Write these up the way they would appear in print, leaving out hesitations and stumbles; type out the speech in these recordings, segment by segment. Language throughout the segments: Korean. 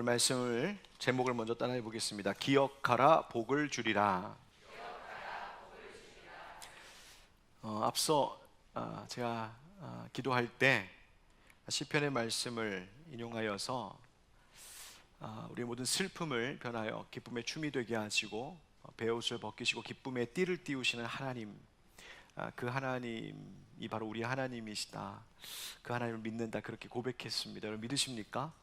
말씀을 제목을 먼저 따라해 보겠습니다. 기억하라 복을 주리라. 앞서 제가 기도할 때 시편의 말씀을 인용하여서 우리 모든 슬픔을 변하여 기쁨의 춤이 되게 하시고 베옷을 벗기시고 기쁨의 띠를 띄우시는 하나님, 그 하나님이 바로 우리 하나님이시다. 그 하나님을 믿는다, 그렇게 고백했습니다. 여러분 믿으십니까?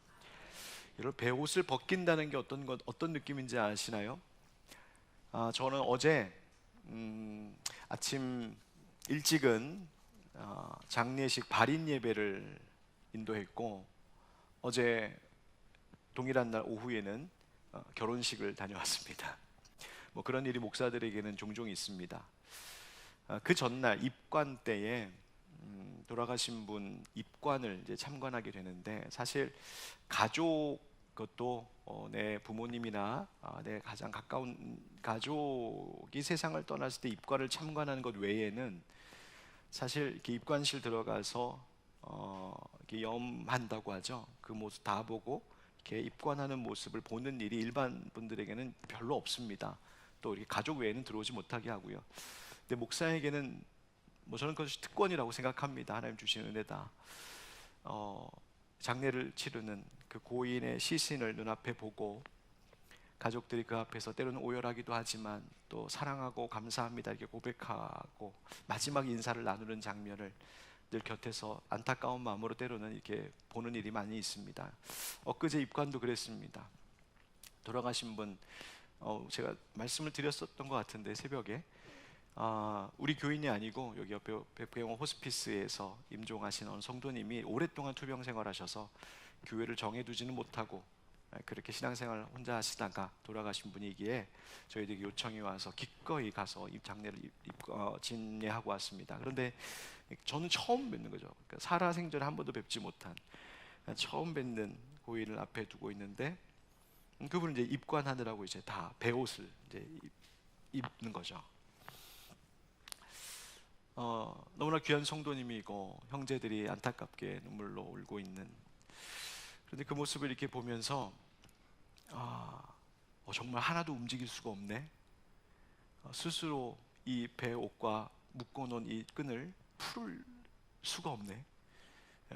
여러분 베옷을 벗긴다는 게 어떤 느낌인지 아시나요? 저는 어제 아침 일찍은 장례식 발인 예배를 인도했고, 어제 동일한 날 오후에는 결혼식을 다녀왔습니다. 뭐 그런 일이 목사들에게는 종종 있습니다. 그 전날 입관 때에 돌아가신 분 입관을 이제 참관하게 되는데, 사실 가족, 그것도 내 부모님이나 내 가장 가까운 가족이 세상을 떠났을 때 입관을 참관하는 것 외에는 사실 이렇게 입관실 들어가서 이렇게 염한다고 하죠. 그 모습 다 보고 이렇게 입관하는 모습을 보는 일이 일반 분들에게는 별로 없습니다. 또 이렇게 가족 외에는 들어오지 못하게 하고요. 근데 목사에게는 뭐 저는 그것이 특권이라고 생각합니다. 하나님 주신 은혜다. 장례를 치르는 그 고인의 시신을 눈앞에 보고 가족들이 그 앞에서 때로는 오열하기도 하지만 또 사랑하고 감사합니다 이렇게 고백하고 마지막 인사를 나누는 장면을 늘 곁에서 안타까운 마음으로 때로는 이렇게 보는 일이 많이 있습니다. 엊그제 입관도 그랬습니다. 돌아가신 분, 제가 말씀을 드렸었던 것 같은데 새벽에 우리 교인이 아니고 여기 옆에 백병원 호스피스에서 임종하신 어느 성도님이 오랫동안 투병 생활하셔서 교회를 정해두지는 못하고 그렇게 신앙생활 혼자 하시다가 돌아가신 분이기에 저희들에게 요청이 와서 기꺼이 가서 장례를 진례하고 왔습니다. 그런데 저는 처음 뵙는 거죠. 그러니까 살아생전에 한 번도 뵙지 못한 처음 뵙는 고인을 앞에 두고 있는데, 그분은 이제 입관하느라고 이제 다 베옷을 이제 입는 거죠. 너무나 귀한 성도님이고 형제들이 안타깝게 눈물로 울고 있는, 그런데 그 모습을 이렇게 보면서 정말 하나도 움직일 수가 없네. 스스로 이 베옷과 묶어놓은 이 끈을 풀 수가 없네.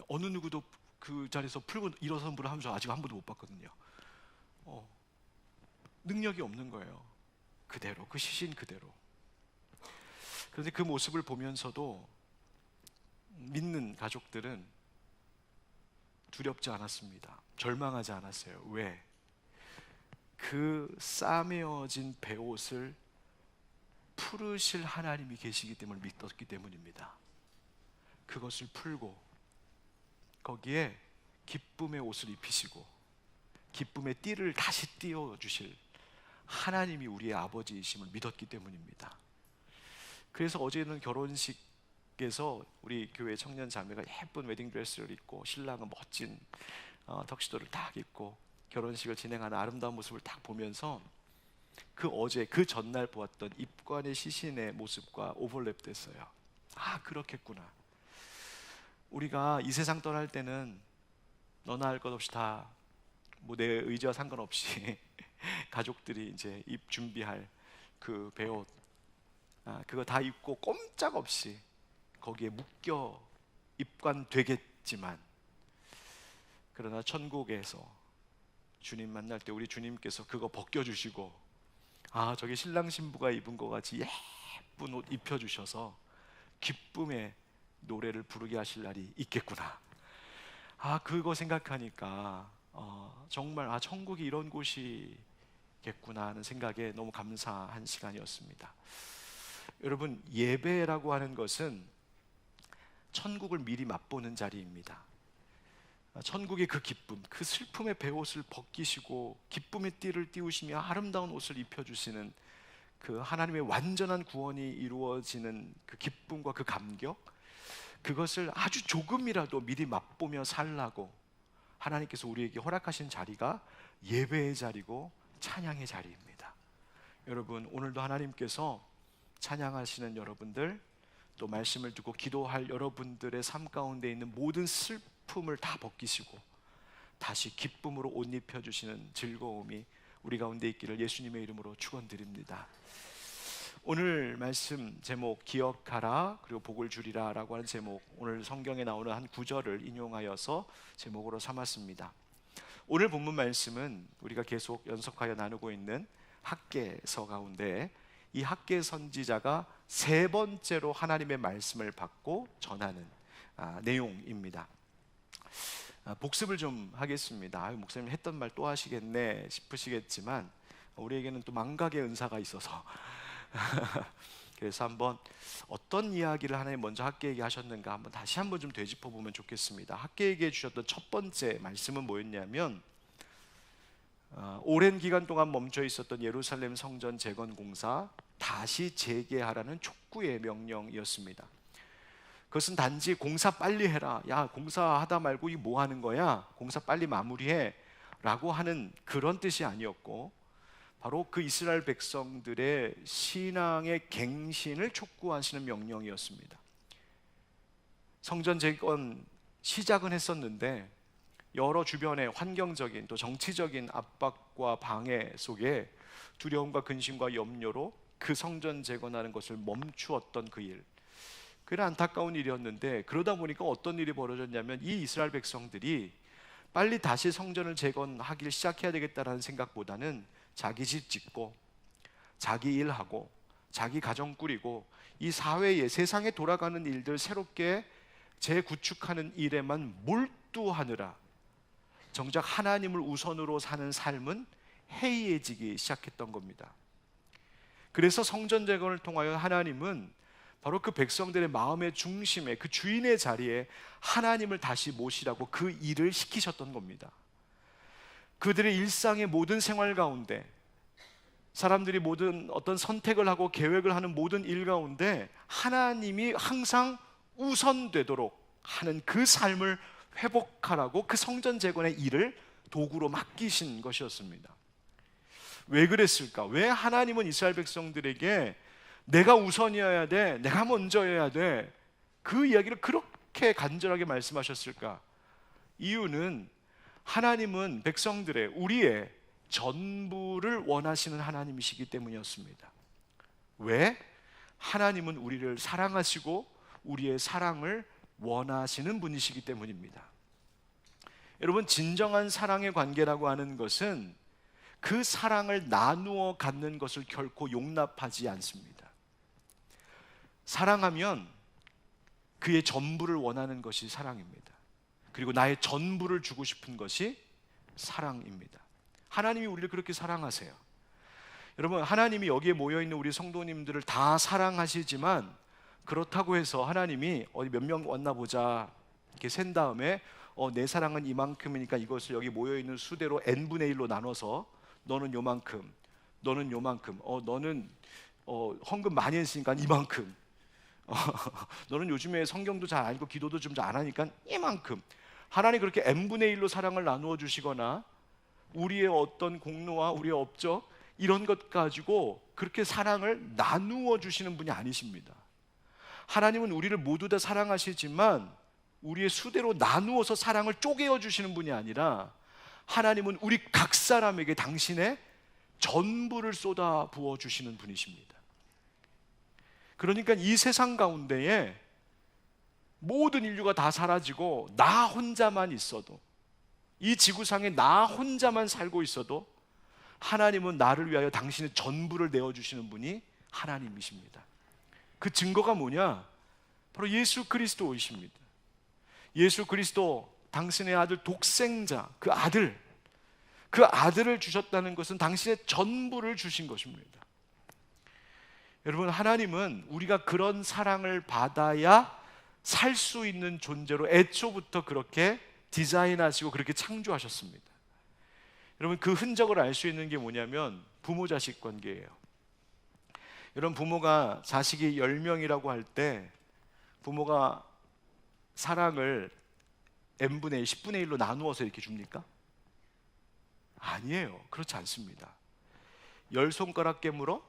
어느 누구도 그 자리에서 풀고 일어선 분을 하면서 아직 한 번도 못 봤거든요. 능력이 없는 거예요. 그대로, 그 시신 그대로. 그런데 그 모습을 보면서도 믿는 가족들은 두렵지 않았습니다. 절망하지 않았어요. 왜? 그 싸매어진 베옷을 풀으실 하나님이 계시기 때문에 믿었기 때문입니다. 그것을 풀고 거기에 기쁨의 옷을 입히시고 기쁨의 띠를 다시 띄워주실 하나님이 우리의 아버지이심을 믿었기 때문입니다. 그래서 어제는 결혼식에서 우리 교회 청년 자매가 예쁜 웨딩드레스를 입고 신랑은 멋진 턱시도를 딱 입고 결혼식을 진행하는 아름다운 모습을 딱 보면서 그 전날 보았던 입관의 시신의 모습과 오버랩됐어요. 그렇겠구나. 우리가 이 세상 떠날 때는 너나 할 것 없이 다 뭐 내 의지와 상관없이 가족들이 이제 입 준비할 그 베옷, 그거 다 입고 꼼짝없이 거기에 묶여 입관되겠지만, 그러나 천국에서 주님 만날 때 우리 주님께서 그거 벗겨주시고 저기 신랑 신부가 입은 것 같이 예쁜 옷 입혀주셔서 기쁨의 노래를 부르게 하실 날이 있겠구나. 그거 생각하니까 정말 천국이 이런 곳이겠구나 하는 생각에 너무 감사한 시간이었습니다. 여러분, 예배라고 하는 것은 천국을 미리 맛보는 자리입니다. 천국의 그 기쁨, 그 슬픔의 베옷을 벗기시고 기쁨의 띠를 띄우시며 아름다운 옷을 입혀주시는 그 하나님의 완전한 구원이 이루어지는 그 기쁨과 그 감격, 그것을 아주 조금이라도 미리 맛보며 살라고 하나님께서 우리에게 허락하신 자리가 예배의 자리고 찬양의 자리입니다. 여러분, 오늘도 하나님께서 찬양하시는 여러분들, 또 말씀을 듣고 기도할 여러분들의 삶 가운데 있는 모든 슬픔을 다 벗기시고 다시 기쁨으로 옷 입혀주시는 즐거움이 우리 가운데 있기를 예수님의 이름으로 축원드립니다. 오늘 말씀 제목 기억하라 그리고 복을 주리라 라고 하는 제목, 오늘 성경에 나오는 한 구절을 인용하여서 제목으로 삼았습니다. 오늘 본문 말씀은 우리가 계속 연속하여 나누고 있는 학개서 가운데 이 학개 선지자가 세 번째로 하나님의 말씀을 받고 전하는 내용입니다. 복습을 좀 하겠습니다. 목사님 했던 말 또 하시겠네 싶으시겠지만 우리에게는 또 망각의 은사가 있어서 그래서 한번 어떤 이야기를 하나님 먼저 학개에게 하셨는가 한번 다시 한번 좀 되짚어 보면 좋겠습니다. 학개에게 주셨던 첫 번째 말씀은 뭐였냐면 오랜 기간 동안 멈춰 있었던 예루살렘 성전 재건 공사 다시 재개하라는 촉구의 명령이었습니다. 그것은 단지 공사 빨리 해라, 야 공사하다 말고 이 뭐 하는 거야, 공사 빨리 마무리해 라고 하는 그런 뜻이 아니었고, 바로 그 이스라엘 백성들의 신앙의 갱신을 촉구하시는 명령이었습니다. 성전 재건 시작은 했었는데 여러 주변의 환경적인 또 정치적인 압박과 방해 속에 두려움과 근심과 염려로 그 성전 재건하는 것을 멈추었던 그 일, 그런 안타까운 일이었는데, 그러다 보니까 어떤 일이 벌어졌냐면 이 이스라엘 백성들이 빨리 다시 성전을 재건하기를 시작해야 되겠다라는 생각보다는 자기 집 짓고 자기 일하고 자기 가정 꾸리고 이 사회에 세상에 돌아가는 일들 새롭게 재구축하는 일에만 몰두하느라 정작 하나님을 우선으로 사는 삶은 해이해지기 시작했던 겁니다. 그래서 성전 재건을 통하여 하나님은 바로 그 백성들의 마음의 중심에, 그 주인의 자리에 하나님을 다시 모시라고 그 일을 시키셨던 겁니다. 그들의 일상의 모든 생활 가운데, 사람들이 모든 어떤 선택을 하고 계획을 하는 모든 일 가운데 하나님이 항상 우선되도록 하는 그 삶을 회복하라고 그 성전 재건의 일을 도구로 맡기신 것이었습니다. 왜 그랬을까? 왜 하나님은 이스라엘 백성들에게 내가 우선이어야 돼, 내가 먼저여야 돼, 그 이야기를 그렇게 간절하게 말씀하셨을까? 이유는 하나님은 백성들의, 우리의 전부를 원하시는 하나님이시기 때문이었습니다. 왜? 하나님은 우리를 사랑하시고 우리의 사랑을 원하시는 분이시기 때문입니다. 여러분, 진정한 사랑의 관계라고 하는 것은 그 사랑을 나누어 갖는 것을 결코 용납하지 않습니다. 사랑하면 그의 전부를 원하는 것이 사랑입니다. 그리고 나의 전부를 주고 싶은 것이 사랑입니다. 하나님이 우리를 그렇게 사랑하세요. 여러분, 하나님이 여기에 모여있는 우리 성도님들을 다 사랑하시지만 그렇다고 해서 하나님이 어디 몇 명 왔나 보자 이렇게 센 다음에 내 사랑은 이만큼이니까 이것을 여기 모여있는 수대로 n분의 1로 나눠서 너는 요만큼, 너는 요만큼, 너는 헌금 많이 했으니까 이만큼, 너는 요즘에 성경도 잘 알고 기도도 좀 잘 안 하니까 이만큼. 하나님 그렇게 n분의 1로 사랑을 나누어 주시거나 우리의 어떤 공로와 우리의 업적 이런 것 가지고 그렇게 사랑을 나누어 주시는 분이 아니십니다. 하나님은 우리를 모두 다 사랑하시지만 우리의 수대로 나누어서 사랑을 쪼개어 주시는 분이 아니라 하나님은 우리 각 사람에게 당신의 전부를 쏟아 부어 주시는 분이십니다. 그러니까 이 세상 가운데에 모든 인류가 다 사라지고 나 혼자만 있어도, 이 지구상에 나 혼자만 살고 있어도 하나님은 나를 위하여 당신의 전부를 내어주시는 분이 하나님이십니다. 그 증거가 뭐냐? 바로 예수 그리스도이십니다. 예수 그리스도, 당신의 아들 독생자, 그 아들을 주셨다는 것은 당신의 전부를 주신 것입니다. 여러분, 하나님은 우리가 그런 사랑을 받아야 살 수 있는 존재로 애초부터 그렇게 디자인하시고 그렇게 창조하셨습니다. 여러분, 그 흔적을 알 수 있는 게 뭐냐면 부모 자식 관계예요. 여러분, 부모가 자식이 10명이라고 할 때 부모가 사랑을 n분의 1, 10분의 1로 나누어서 이렇게 줍니까? 아니에요. 그렇지 않습니다. 10손가락 깨물어?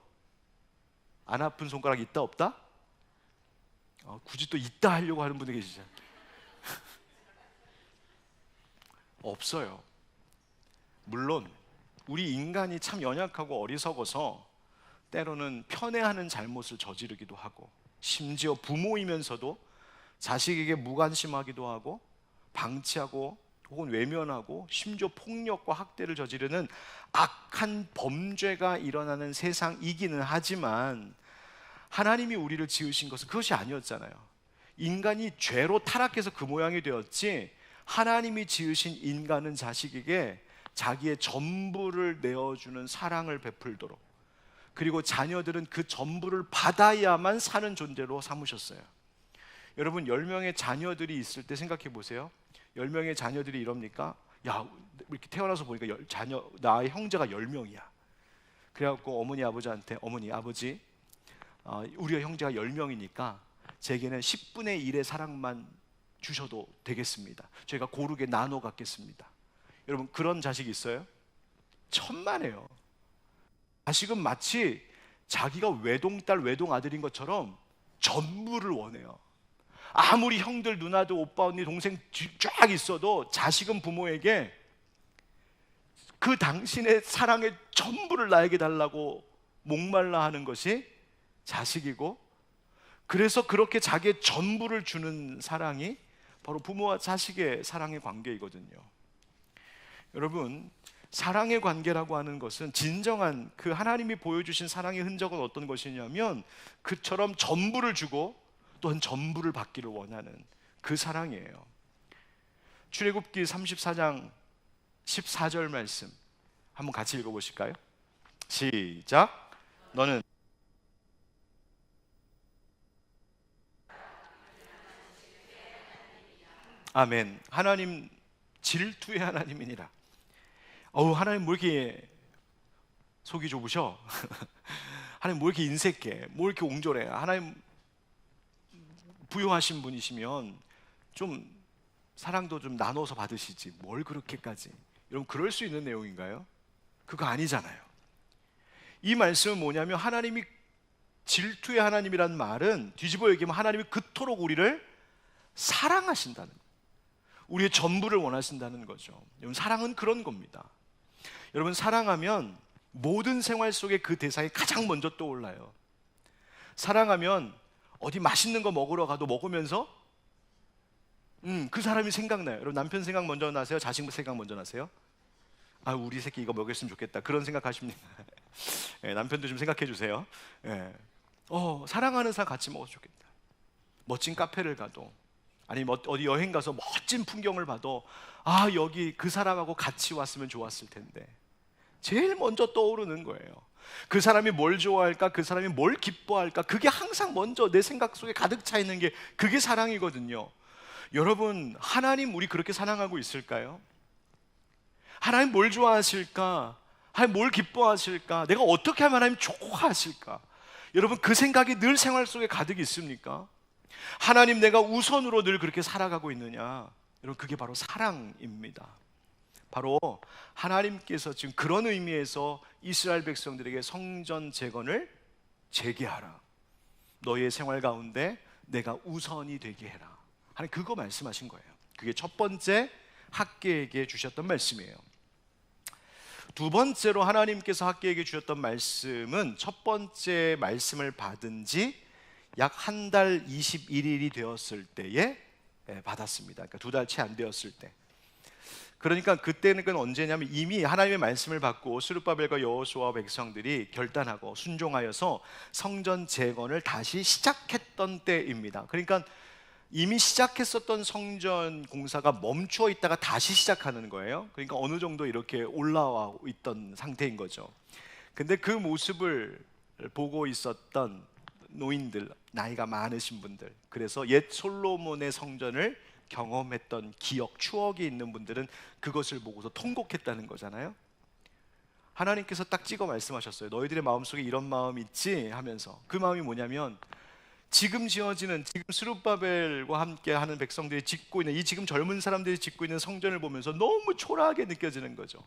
안 아픈 손가락 있다 없다? 굳이 또 있다 하려고 하는 분이 계시죠. 없어요. 물론 우리 인간이 참 연약하고 어리석어서 때로는 편애하는 잘못을 저지르기도 하고, 심지어 부모이면서도 자식에게 무관심하기도 하고 방치하고 혹은 외면하고 심지어 폭력과 학대를 저지르는 악한 범죄가 일어나는 세상이기는 하지만, 하나님이 우리를 지으신 것은 그것이 아니었잖아요. 인간이 죄로 타락해서 그 모양이 되었지, 하나님이 지으신 인간은 자식에게 자기의 전부를 내어주는 사랑을 베풀도록, 그리고 자녀들은 그 전부를 받아야만 사는 존재로 삼으셨어요. 여러분, 10명의 자녀들이 있을 때 생각해 보세요. 10명의 자녀들이 이럽니까? 야, 이렇게 태어나서 보니까 나의 형제가 10명이야. 그래갖고 어머니 아버지한테, 어머니 아버지, 우리가 형제가 10명이니까 제게는 10분의 1의 사랑만 주셔도 되겠습니다. 저희가 고르게 나눠 갖겠습니다. 여러분, 그런 자식이 있어요? 천만에요. 자식은 마치 자기가 외동딸 외동아들인 것처럼 전부를 원해요. 아무리 형들 누나들 오빠 언니 동생 쫙 있어도 자식은 부모에게 그 당신의 사랑의 전부를 나에게 달라고 목말라 하는 것이 자식이고, 그래서 그렇게 자기의 전부를 주는 사랑이 바로 부모와 자식의 사랑의 관계이거든요. 여러분, 사랑의 관계라고 하는 것은 진정한 그 하나님이 보여주신 사랑의 흔적은 어떤 것이냐면, 그처럼 전부를 주고 또한 전부를 받기를 원하는 그 사랑이에요. 출애굽기 34장 14절 말씀 한번 같이 읽어보실까요? 시작. 너는 아멘. 하나님 질투의 하나님이니라. 하나님 뭐 이렇게 속이 좁으셔? 하나님 뭐 이렇게 인색해? 뭐 이렇게 옹졸해? 하나님 부유하신 분이시면 좀 사랑도 좀 나눠서 받으시지 뭘 그렇게까지. 여러분, 그럴 수 있는 내용인가요? 그거 아니잖아요. 이 말씀은 뭐냐면, 하나님이 질투의 하나님이란 말은 뒤집어 얘기하면 하나님이 그토록 우리를 사랑하신다는, 우리의 전부를 원하신다는 거죠. 여러분, 사랑은 그런 겁니다. 여러분, 사랑하면 모든 생활 속에 그 대상이 가장 먼저 떠올라요. 사랑하면 어디 맛있는 거 먹으러 가도 먹으면서 그 사람이 생각나요. 여러분, 남편 생각 먼저 나세요? 자식 생각 먼저 나세요? 우리 새끼 이거 먹였으면 좋겠다, 그런 생각하십니까? 예, 남편도 좀 생각해 주세요. 예. 사랑하는 사람 같이 먹어도 좋겠다. 멋진 카페를 가도, 아니 어디 여행 가서 멋진 풍경을 봐도, 여기 그 사람하고 같이 왔으면 좋았을 텐데, 제일 먼저 떠오르는 거예요. 그 사람이 뭘 좋아할까? 그 사람이 뭘 기뻐할까? 그게 항상 먼저 내 생각 속에 가득 차 있는 게, 그게 사랑이거든요. 여러분, 하나님 우리 그렇게 사랑하고 있을까요? 하나님 뭘 좋아하실까? 하나님 뭘 기뻐하실까? 내가 어떻게 하면 하나님 좋아하실까? 여러분, 그 생각이 늘 생활 속에 가득 있습니까? 하나님 내가 우선으로 늘 그렇게 살아가고 있느냐? 여러분, 그게 바로 사랑입니다. 바로 하나님께서 지금 그런 의미에서 이스라엘 백성들에게 성전 재건을 재개하라, 너희의 생활 가운데 내가 우선이 되게 해라, 하나님 그거 말씀하신 거예요. 그게 첫 번째 학개에게 주셨던 말씀이에요. 두 번째로 하나님께서 학개에게 주셨던 말씀은, 첫 번째 말씀을 받은 지 약 한 달 21일이 되었을 때에 받았습니다. 그러니까 2달 채 안 되었을 때. 그러니까 그때는 언제냐면, 이미 하나님의 말씀을 받고 스룹바벨과 여호수아 백성들이 결단하고 순종하여서 성전 재건을 다시 시작했던 때입니다. 그러니까 이미 시작했었던 성전 공사가 멈추어 있다가 다시 시작하는 거예요. 그러니까 어느 정도 이렇게 올라와 있던 상태인 거죠. 근데 그 모습을 보고 있었던 노인들, 나이가 많으신 분들, 그래서 옛 솔로몬의 성전을 경험했던 기억, 추억이 있는 분들은 그것을 보고서 통곡했다는 거잖아요. 하나님께서 딱 찍어 말씀하셨어요. 너희들의 마음속에 이런 마음이 있지? 하면서, 그 마음이 뭐냐면, 지금 지어지는, 지금 스룹바벨과 함께 하는 백성들이 짓고 있는, 이 지금 젊은 사람들이 짓고 있는 성전을 보면서 너무 초라하게 느껴지는 거죠.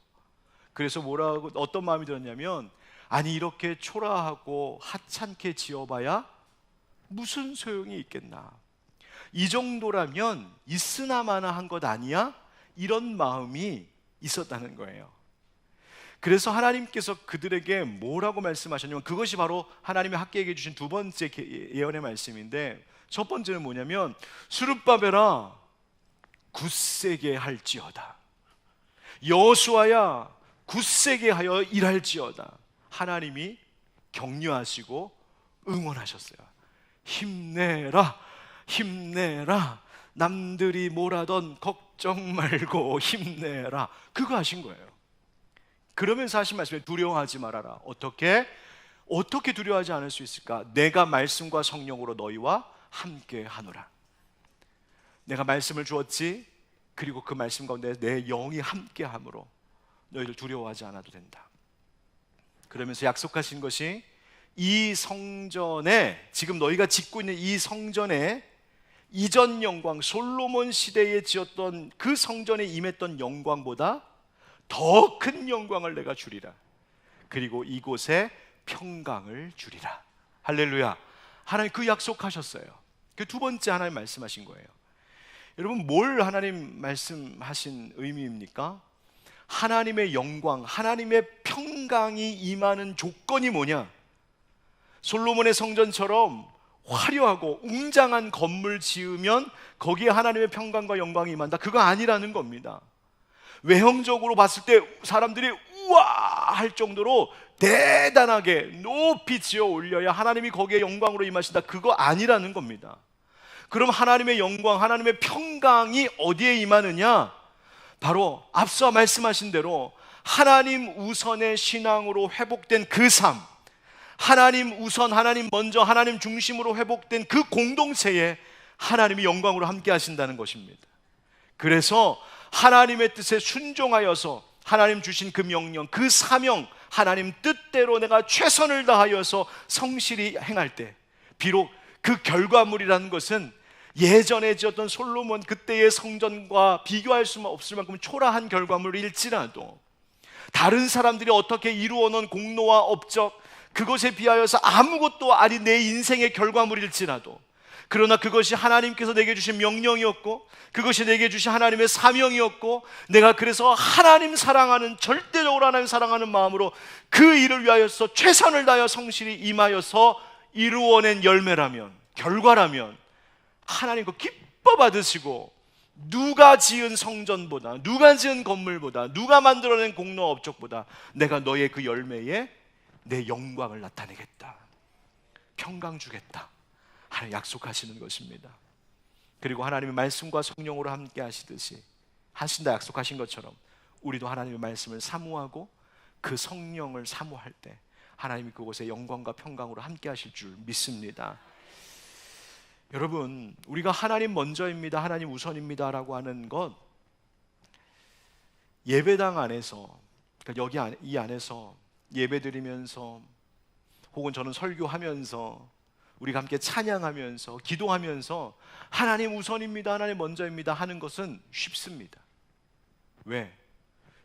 그래서 뭐라고, 어떤 마음이 들었냐면, 아니 이렇게 초라하고 하찮게 지어봐야 무슨 소용이 있겠나, 이 정도라면 있으나 마나 한 것 아니야? 이런 마음이 있었다는 거예요. 그래서 하나님께서 그들에게 뭐라고 말씀하셨냐면, 그것이 바로 하나님이 학개에게 주신 두 번째 예언의 말씀인데, 첫 번째는 뭐냐면, 스룹바벨아 굳세게 할지어다, 여호수아야 굳세게 하여 일할지어다. 하나님이 격려하시고 응원하셨어요. 힘내라, 힘내라, 남들이 뭐라던 걱정 말고 힘내라, 그거 하신 거예요. 그러면서 하신 말씀에 두려워하지 말아라. 어떻게 두려워하지 않을 수 있을까? 내가 말씀과 성령으로 너희와 함께 하노라. 내가 말씀을 주었지, 그리고 그 말씀 가운데 내 영이 함께 함으로 너희들 두려워하지 않아도 된다. 그러면서 약속하신 것이, 이 성전에, 지금 너희가 짓고 있는 이 성전에 이전 영광, 솔로몬 시대에 지었던 그 성전에 임했던 영광보다 더 큰 영광을 내가 주리라. 그리고 이곳에 평강을 주리라. 할렐루야. 하나님 그 약속하셨어요. 그 두 번째 하나님 말씀하신 거예요. 여러분, 뭘 하나님 말씀하신 의미입니까? 하나님의 영광, 하나님의 평강이 임하는 조건이 뭐냐? 솔로몬의 성전처럼 화려하고 웅장한 건물 지으면 거기에 하나님의 평강과 영광이 임한다, 그거 아니라는 겁니다. 외형적으로 봤을 때 사람들이 우와 할 정도로 대단하게 높이 지어 올려야 하나님이 거기에 영광으로 임하신다, 그거 아니라는 겁니다. 그럼 하나님의 영광, 하나님의 평강이 어디에 임하느냐? 바로 앞서 말씀하신 대로 하나님 우선의 신앙으로 회복된 그 삶, 하나님 우선, 하나님 먼저, 하나님 중심으로 회복된 그 공동체에 하나님이 영광으로 함께 하신다는 것입니다. 그래서 하나님의 뜻에 순종하여서 하나님 주신 그 명령, 그 사명, 하나님 뜻대로 내가 최선을 다하여서 성실히 행할 때, 비록 그 결과물이라는 것은 예전에 지었던 솔로몬 그때의 성전과 비교할 수 없을 만큼 초라한 결과물일지라도, 다른 사람들이 어떻게 이루어 놓은 공로와 업적, 그것에 비하여서 아무것도 아닌 내 인생의 결과물일지라도, 그러나 그것이 하나님께서 내게 주신 명령이었고, 그것이 내게 주신 하나님의 사명이었고, 내가 그래서 하나님 사랑하는, 절대적으로 하나님 사랑하는 마음으로 그 일을 위하여서 최선을 다하여 성실히 임하여서 이루어낸 열매라면, 결과라면 하나님 그 기뻐 받으시고, 누가 지은 성전보다, 누가 지은 건물보다, 누가 만들어낸 공로 업적보다 내가 너의 그 열매에 내 영광을 나타내겠다, 평강 주겠다 하나님 약속하시는 것입니다. 그리고 하나님의 말씀과 성령으로 함께 하시듯이, 하신다 약속하신 것처럼 우리도 하나님의 말씀을 사모하고 그 성령을 사모할 때 하나님이 그곳에 영광과 평강으로 함께 하실 줄 믿습니다. 여러분, 우리가 하나님 먼저입니다, 하나님 우선입니다 라고 하는 것, 예배당 안에서, 그러니까 이 안에서 예배드리면서, 혹은 저는 설교하면서, 우리가 함께 찬양하면서 기도하면서 하나님 우선입니다, 하나님 먼저입니다 하는 것은 쉽습니다. 왜?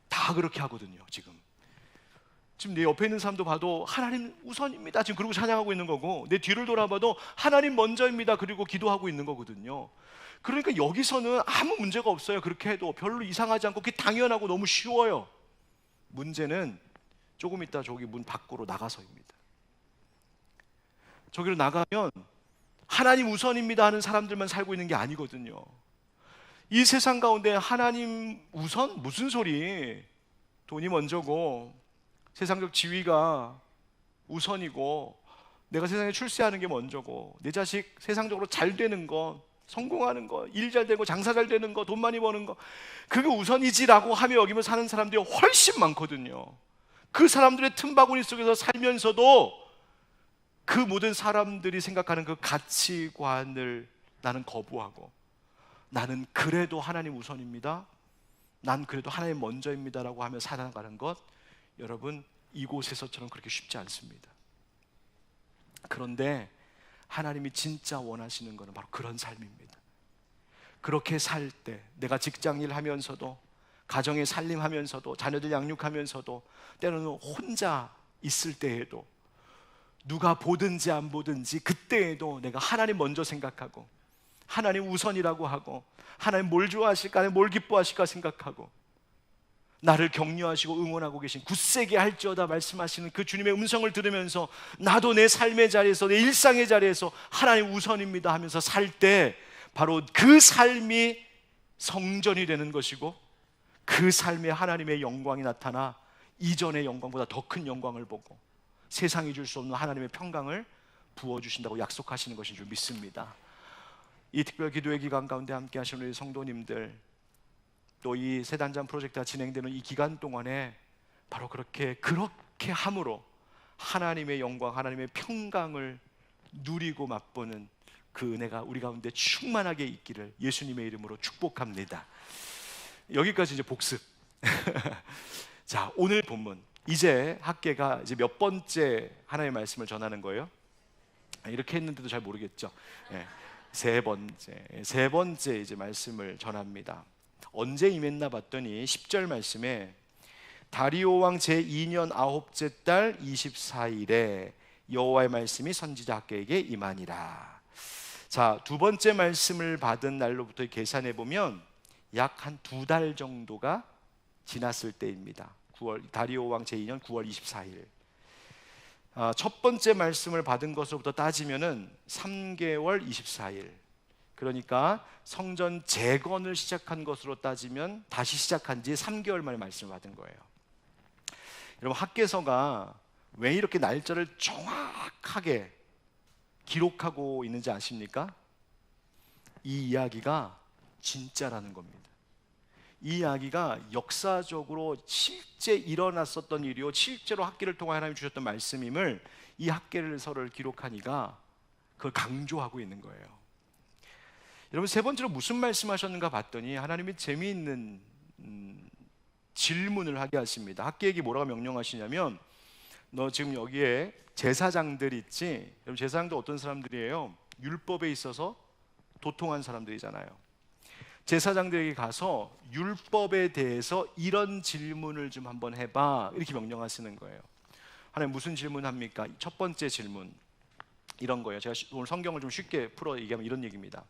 다 그렇게 하거든요. 지금 내 옆에 있는 사람도 봐도 하나님 우선입니다 지금 그러고 찬양하고 있는 거고, 내 뒤를 돌아봐도 하나님 먼저입니다 그리고 기도하고 있는 거거든요. 그러니까 여기서는 아무 문제가 없어요. 그렇게 해도 별로 이상하지 않고 그게 당연하고 너무 쉬워요. 문제는 조금 있다 저기 문 밖으로 나가서입니다. 저기로 나가면 하나님 우선입니다 하는 사람들만 살고 있는 게 아니거든요. 이 세상 가운데 하나님 우선? 무슨 소리? 돈이 먼저고, 세상적 지위가 우선이고, 내가 세상에 출세하는 게 먼저고, 내 자식 세상적으로 잘 되는 거, 성공하는 거, 일 잘 되고 장사 잘 되는 거, 돈 많이 버는 거, 그게 우선이지라고 하며 여기며 사는 사람들이 훨씬 많거든요. 그 사람들의 틈바구니 속에서 살면서도 그 모든 사람들이 생각하는 그 가치관을 나는 거부하고, 나는 그래도 하나님 우선입니다, 난 그래도 하나님 먼저입니다 라고 하며 살아가는 것, 여러분 이곳에서처럼 그렇게 쉽지 않습니다. 그런데 하나님이 진짜 원하시는 것은 바로 그런 삶입니다. 그렇게 살 때, 내가 직장일 하면서도, 가정의 살림하면서도, 자녀들 양육하면서도, 때로는 혼자 있을 때에도, 누가 보든지 안 보든지 그때에도 내가 하나님 먼저 생각하고, 하나님 우선이라고 하고, 하나님 뭘 좋아하실까, 하나님 뭘 기뻐하실까 생각하고, 나를 격려하시고 응원하고 계신, 굳세게 할지어다 말씀하시는 그 주님의 음성을 들으면서 나도 내 삶의 자리에서, 내 일상의 자리에서 하나님 우선입니다 하면서 살 때 바로 그 삶이 성전이 되는 것이고, 그 삶에 하나님의 영광이 나타나 이전의 영광보다 더 큰 영광을 보고 세상이 줄 수 없는 하나님의 평강을 부어주신다고 약속하시는 것인 줄 믿습니다. 이 특별 기도의 기간 가운데 함께 하시는 우리 성도님들, 또 이 세단장 프로젝트가 진행되는 이 기간 동안에 바로 그렇게 함으로 하나님의 영광, 하나님의 평강을 누리고 맛보는 그 은혜가 우리 가운데 충만하게 있기를 예수님의 이름으로 축복합니다. 여기까지 이제 복습. 자, 오늘 본문, 이제 학계가 이제 몇 번째 하나님의 말씀을 전하는 거예요? 이렇게 했는데도 잘 모르겠죠. 세 번째 이제 말씀을 전합니다. 언제 임했나 봤더니 10절 말씀에 다리오 왕 제2년 9째 달 24일에 여호와의 말씀이 선지자 학계에게 임하니라. 자, 두 번째 말씀을 받은 날로부터 계산해 보면 약 한 2달 정도가 지났을 때입니다. 다리오 왕 제2년 9월 24일. 첫 번째 말씀을 받은 것으로부터 따지면은 3개월 24일. 그러니까 성전 재건을 시작한 것으로 따지면 다시 시작한 지 3개월 만에 말씀을 받은 거예요. 여러분, 학개서가 왜 이렇게 날짜를 정확하게 기록하고 있는지 아십니까? 이 이야기가 진짜라는 겁니다. 이 이야기가 역사적으로 실제 일어났었던 일이요, 실제로 학계를 통해 하나님이 주셨던 말씀임을 이 학계서를 기록하니까 그걸 강조하고 있는 거예요. 여러분, 세 번째로 무슨 말씀하셨는가 봤더니 하나님이 재미있는 질문을 하게 하십니다. 학계에게 뭐라고 명령하시냐면, 너 지금 여기에 제사장들 있지? 여러분, 제사장들 어떤 사람들이에요? 율법에 있어서 도통한 사람들이잖아요. 제사장들에게 가서 율법에 대해서 이런 질문을 좀 한번 해봐, 이렇게 명령하시는 거예요. 하나님 무슨 질문합니까? 첫 번째 질문 이런 거예요. 제가 오늘 성경을 좀 쉽게 풀어 얘기하면 이런 얘기입니다.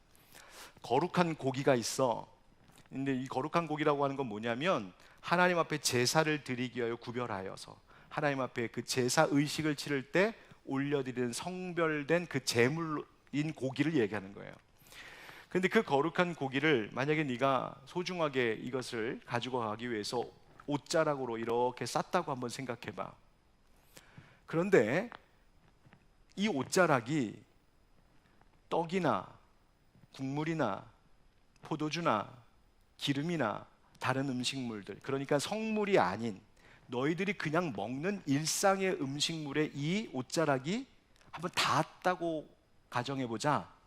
거룩한 고기가 있어. 근데 이 거룩한 고기라고 하는 건 뭐냐면 하나님 앞에 제사를 드리기 위하여 구별하여서 하나님 앞에 그 제사 의식을 치를 때 올려드리는 성별된 그 제물인 고기를 얘기하는 거예요. 근데 그 거룩한 고기를 만약에 네가 소중하게 이것을 가지고 가기 위해서 옷자락으로 이렇게 쌌다고 한번 생각해봐. 그런데 이 옷자락이 떡이나 국물이나 포도주나 기름이나 다른 음식물들, 그러니까 성물이 아닌 너희들이 그냥 먹는 일상의 음식물에 이 옷자락이 한번 닿았다고 가정해보자.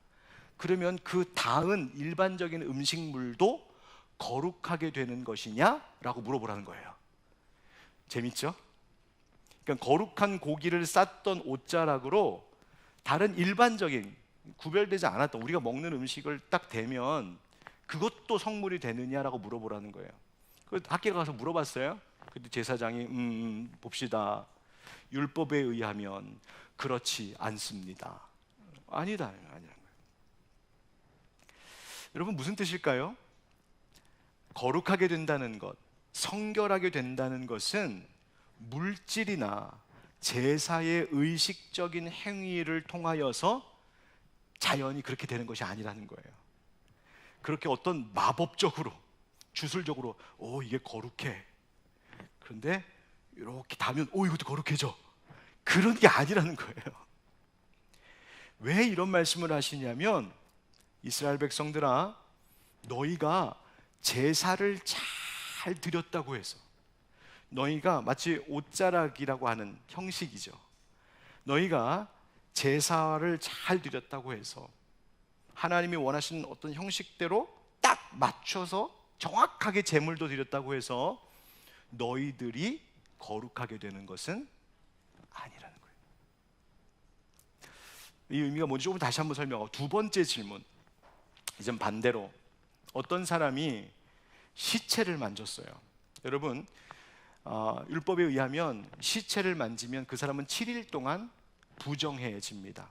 그러면 그 닿은 일반적인 음식물도 거룩하게 되는 것이냐? 라고 물어보라는 거예요. 재밌죠? 그러니까 거룩한 고기를 쌌던 옷자락으로 다른 일반적인 구별되지 않았던 우리가 먹는 음식을 딱 대면 그것도 성물이 되느냐라고 물어보라는 거예요. 그 학교에 가서 물어봤어요. 근데 제사장이 봅시다. 율법에 의하면 그렇지 않습니다. 아니다. 여러분, 무슨 뜻일까요? 거룩하게 된다는 것, 성결하게 된다는 것은 물질이나 제사의 의식적인 행위를 통하여서 자연히 그렇게 되는 것이 아니라는 거예요. 그렇게 어떤 마법적으로 주술적으로 이게 거룩해, 그런데 이렇게 닿으면 이것도 거룩해져, 그런 게 아니라는 거예요. 왜 이런 말씀을 하시냐면, 이스라엘 백성들아, 너희가 제사를 잘 드렸다고 해서, 너희가 마치 옷자락이라고 하는 형식이죠. 너희가 제사를 잘 드렸다고 해서 하나님이 원하시는 어떤 형식대로 딱 맞춰서 정확하게 제물도 드렸다고 해서 너희들이 거룩하게 되는 것은 아니라는 거예요. 이 의미가 뭔지 조금 다시 한번 설명하고, 두 번째 질문, 이젠 반대로 어떤 사람이 시체를 만졌어요. 여러분, 율법에 의하면 시체를 만지면 그 사람은 7일 동안 부정해집니다.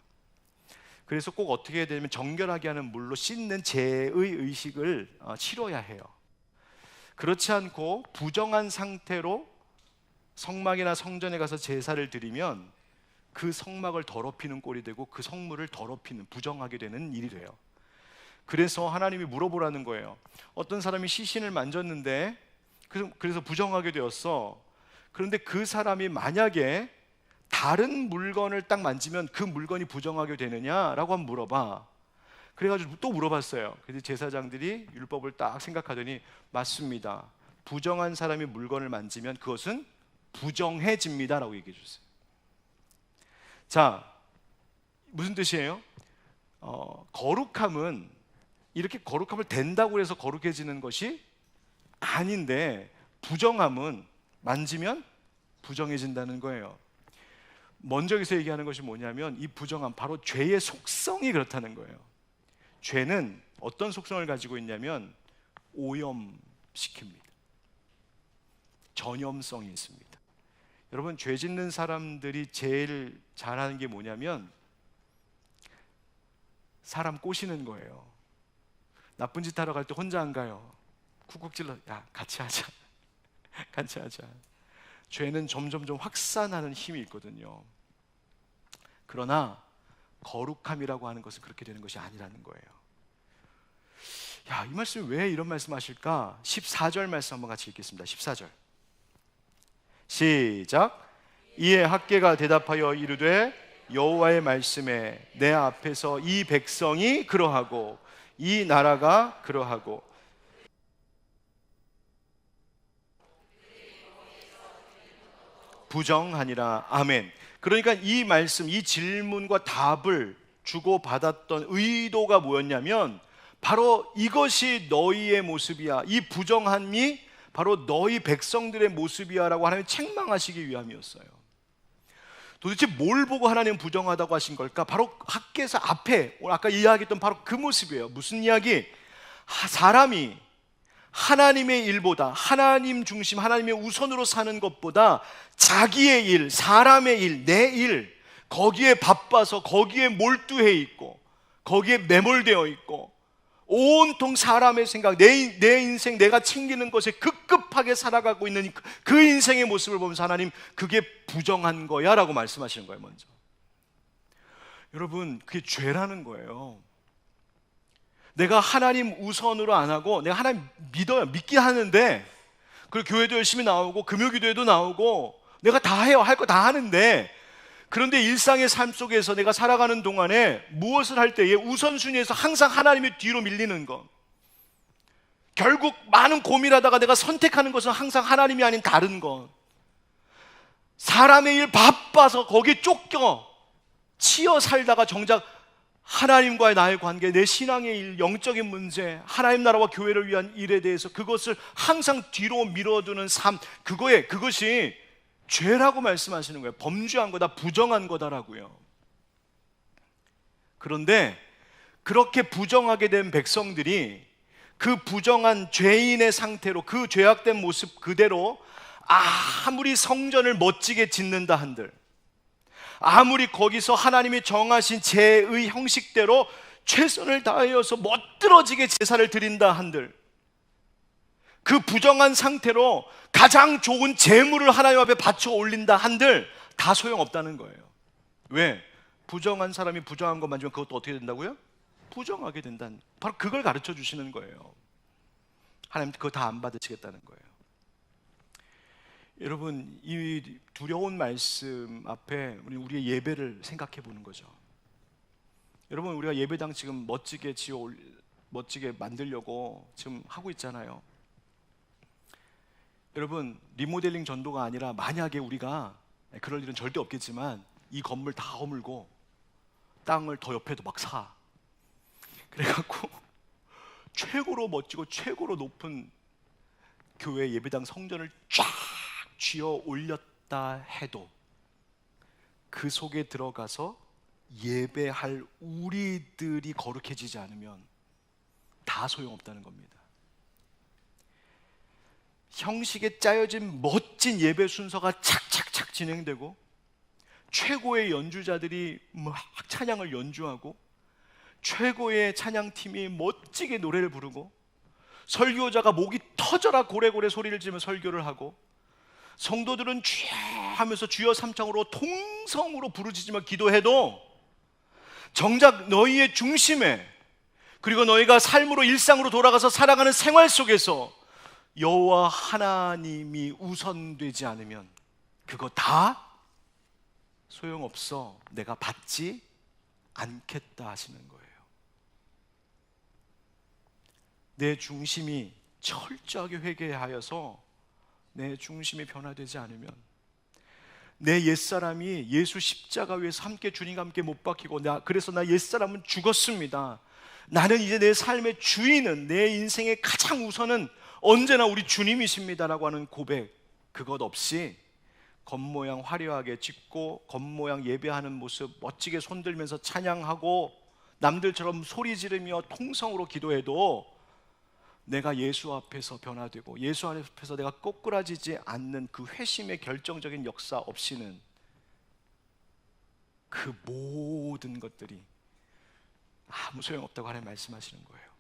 그래서 꼭 어떻게 해야 되냐면 정결하게 하는 물로 씻는 제의 의식을 치러야 해요. 그렇지 않고 부정한 상태로 성막이나 성전에 가서 제사를 드리면 그 성막을 더럽히는 꼴이 되고 그 성물을 더럽히는, 부정하게 되는 일이 돼요. 그래서 하나님이 물어보라는 거예요. 어떤 사람이 시신을 만졌는데 그래서 부정하게 되었어. 그런데 그 사람이 만약에 다른 물건을 딱 만지면 그 물건이 부정하게 되느냐라고 한번 물어봐. 그래가지고 또 물어봤어요. 그래서 제사장들이 율법을 딱 생각하더니 맞습니다. 부정한 사람이 물건을 만지면 그것은 부정해집니다라고 얘기해 줬어요. 자, 무슨 뜻이에요? 거룩함은 이렇게 거룩함을 된다고 해서 거룩해지는 것이 아닌데, 부정함은 만지면 부정해진다는 거예요. 먼저 여기서 얘기하는 것이 뭐냐면 이 부정함, 바로 죄의 속성이 그렇다는 거예요. 죄는 어떤 속성을 가지고 있냐면 오염시킵니다. 전염성이 있습니다. 여러분, 죄 짓는 사람들이 제일 잘하는 게 뭐냐면 사람 꼬시는 거예요. 나쁜 짓 하러 갈 때 혼자 안 가요. 쿡쿡 찔러, 야 같이 하자. 같이 하자. 죄는 점점점 확산하는 힘이 있거든요. 그러나 거룩함이라고 하는 것은 그렇게 되는 것이 아니라는 거예요. 야, 이 말씀이 왜 이런 말씀 하실까? 14절 말씀 한번 같이 읽겠습니다. 14절 시작. 이에 학개가 대답하여 이르되 여호와의 말씀에 내 앞에서 이 백성이 그러하고 이 나라가 그러하고 부정하니라. 아멘. 그러니까 이 말씀, 이 질문과 답을 주고받았던 의도가 뭐였냐면 바로 이것이 너희의 모습이야, 이 부정함이 바로 너희 백성들의 모습이야 라고 하나님 책망하시기 위함이었어요. 도대체 뭘 보고 하나님 부정하다고 하신 걸까? 바로 학개서 앞에 아까 이야기했던 바로 그 모습이에요. 무슨 이야기? 사람이 하나님의 일보다, 하나님 중심, 하나님의 우선으로 사는 것보다 자기의 일, 사람의 일, 내 일, 거기에 바빠서 거기에 몰두해 있고 거기에 매몰되어 있고 온통 사람의 생각, 내 인생, 내가 챙기는 것에 급급하게 살아가고 있는 그 인생의 모습을 보면서 하나님, 그게 부정한 거야 라고 말씀하시는 거예요. 먼저 여러분, 그게 죄라는 거예요. 내가 하나님 우선으로 안 하고, 내가 하나님 믿어요, 믿긴 하는데, 그리고 교회도 열심히 나오고 금요기도에도 나오고 내가 다 해요, 할 거 다 하는데, 그런데 일상의 삶 속에서 내가 살아가는 동안에 무엇을 할 때에 우선순위에서 항상 하나님의 뒤로 밀리는 것, 결국 많은 고민하다가 내가 선택하는 것은 항상 하나님이 아닌 다른 것, 사람의 일 바빠서 거기에 쫓겨 치여 살다가 정작 하나님과의 나의 관계, 내 신앙의 일, 영적인 문제, 하나님 나라와 교회를 위한 일에 대해서 그것을 항상 뒤로 밀어두는 삶, 그것이 죄라고 말씀하시는 거예요. 범죄한 거다, 부정한 거다라고요. 그런데 그렇게 부정하게 된 백성들이 그 부정한 죄인의 상태로, 그 죄악된 모습 그대로 아무리 성전을 멋지게 짓는다 한들, 아무리 거기서 하나님이 정하신 제의 형식대로 최선을 다하여서 멋들어지게 제사를 드린다 한들, 그 부정한 상태로 가장 좋은 제물을 하나님 앞에 바쳐 올린다 한들 다 소용없다는 거예요. 왜? 부정한 사람이 부정한 것 만지면 그것도 어떻게 된다고요? 부정하게 된다는, 바로 그걸 가르쳐 주시는 거예요. 하나님 그거 다 안 받으시겠다는 거예요. 여러분, 이 두려운 말씀 앞에 우리의 예배를 생각해 보는 거죠. 여러분, 우리가 예배당 지금 멋지게 만들려고 지금 하고 있잖아요. 여러분, 리모델링 전도가 아니라 만약에 우리가, 그럴 일은 절대 없겠지만, 이 건물 다 허물고 땅을 더 옆에도 막 사, 그래갖고 최고로 멋지고 최고로 높은 교회 예배당 성전을 쫙 쥐어 올렸다 해도 그 속에 들어가서 예배할 우리들이 거룩해지지 않으면 다 소용없다는 겁니다. 형식에 짜여진 멋진 예배 순서가 착착착 진행되고 최고의 연주자들이 막 찬양을 연주하고 최고의 찬양팀이 멋지게 노래를 부르고 설교자가 목이 터져라 고래고래 소리를 지르며 설교를 하고, 성도들은 주여 하면서 주여 삼창으로 통성으로 부르짖으며 기도해도 정작 너희의 중심에, 그리고 너희가 삶으로 일상으로 돌아가서 살아가는 생활 속에서 여호와 하나님이 우선되지 않으면 그거 다 소용없어. 내가 받지 않겠다 하시는 거예요. 내 중심이 철저하게 회개하여서 내 중심이 변화되지 않으면, 내 옛사람이 예수 십자가 위에서 함께 주님과 함께 못 박히고 그래서 나 옛사람은 죽었습니다. 나는 이제 내 삶의 주인은, 내 인생의 가장 우선은 언제나 우리 주님이십니다라고 하는 고백, 그것 없이 겉모양 화려하게 짓고 겉모양 예배하는 모습 멋지게 손들면서 찬양하고 남들처럼 소리 지르며 통성으로 기도해도 내가 예수 앞에서 변화되고 예수 앞에서 내가 꼬꾸라지지 않는 그 회심의 결정적인 역사 없이는 그 모든 것들이 아무 소용없다고 하나님 말씀하시는 거예요.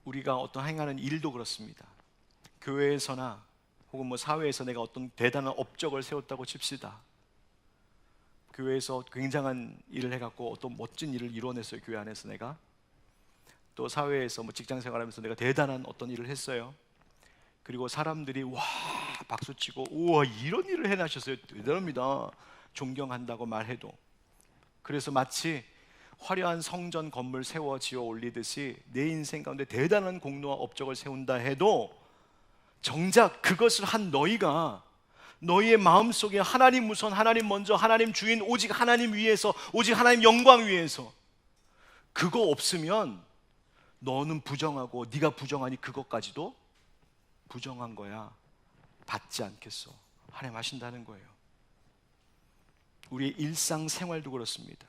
우리가 어떤 행하는 일도 그렇습니다. 교회에서나 혹은 뭐 사회에서 내가 어떤 대단한 업적을 세웠다고 칩시다. 교회에서 굉장한 일을 해갖고 어떤 멋진 일을 이뤄냈어요. 교회 안에서 내가. 또 사회에서 뭐 직장 생활하면서 내가 대단한 어떤 일을 했어요. 그리고 사람들이 와 박수치고 우와 이런 일을 해나셨어요, 대단합니다, 존경한다고 말해도, 그래서 마치 화려한 성전 건물 세워 지어 올리듯이 내 인생 가운데 대단한 공로와 업적을 세운다 해도 정작 그것을 한 너희가 너희의 마음속에 하나님 우선, 하나님 먼저, 하나님 주인, 오직 하나님 위에서, 오직 하나님 영광 위에서 그거 없으면 너는 부정하고 네가 부정하니 그것까지도 부정한 거야. 받지 않겠어. 하나님 하신다는 거예요. 우리의 일상생활도 그렇습니다.